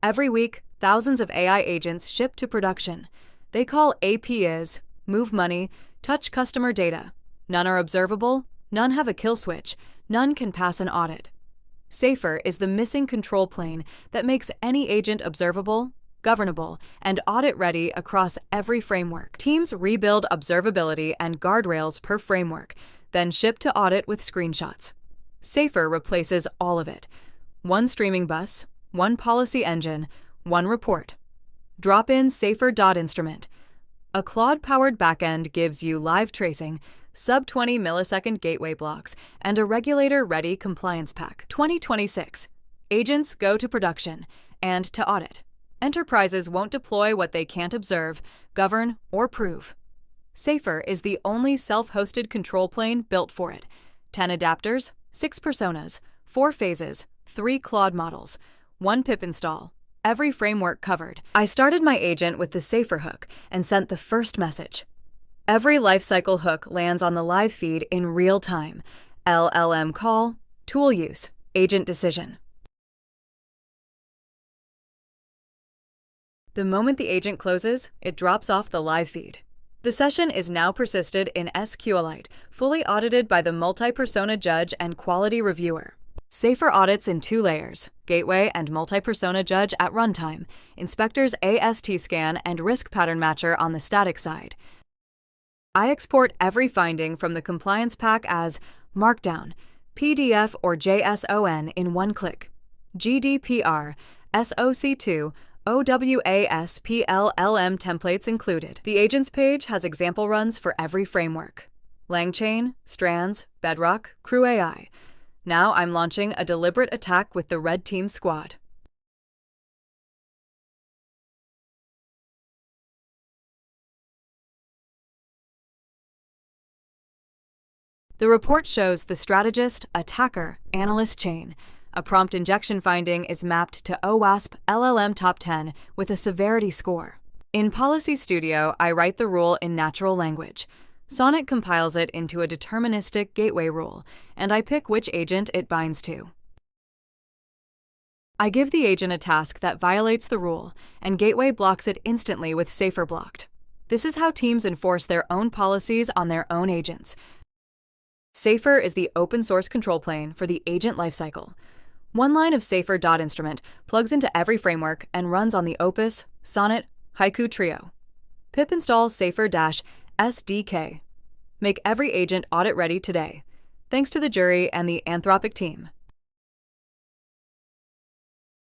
Every week, thousands of AI agents ship to production. They call APIs, move money, touch customer data. None are observable, none have a kill switch, none can pass an audit. Safer is the missing control plane that makes any agent observable, governable, and audit-ready across every framework. Teams rebuild observability and guardrails per framework, then ship to audit with screenshots. Safer replaces all of it. One streaming bus, one policy engine, one report. Drop in safer.instrument. A Claude-powered backend gives you live tracing, sub-20 millisecond gateway blocks, and a regulator-ready compliance pack. 2026. Agents go to production and to audit. Enterprises won't deploy what they can't observe, govern, or prove. Safer is the only self-hosted control plane built for it. 10 adapters, 6 personas, 4 phases, 3 Claude models, 1 pip install, every framework covered. I started my agent with the Safer hook and sent the first message. Every lifecycle hook lands on the live feed in real time. LLM call, tool use, agent decision. The moment the agent closes, it drops off the live feed. The session is now persisted in SQLite, fully audited by the multi-persona judge and quality reviewer. Safer audits in 2 layers, gateway and multi-persona judge at runtime, inspectors AST scan and risk pattern matcher on the static side. I export every finding from the compliance pack as Markdown, PDF or JSON in 1 click. GDPR, SOC2, OWASP LLM templates included. The agents page has example runs for every framework. LangChain, Strands, Bedrock, Crew AI. Now I'm launching a deliberate attack with the Red Team squad. The report shows the strategist, attacker, analyst chain. A prompt injection finding is mapped to OWASP LLM Top 10 with a severity score. In Policy Studio, I write the rule in natural language. Sonnet compiles it into a deterministic gateway rule, and I pick which agent it binds to. I give the agent a task that violates the rule, and Gateway blocks it instantly with SaferBlocked. This is how teams enforce their own policies on their own agents. Safer is the open-source control plane for the agent lifecycle. One line of safer.instrument plugs into every framework and runs on the Opus, Sonnet, Haiku trio. Pip install safer-sdk. Make every agent audit-ready today. Thanks to the jury and the Anthropic team.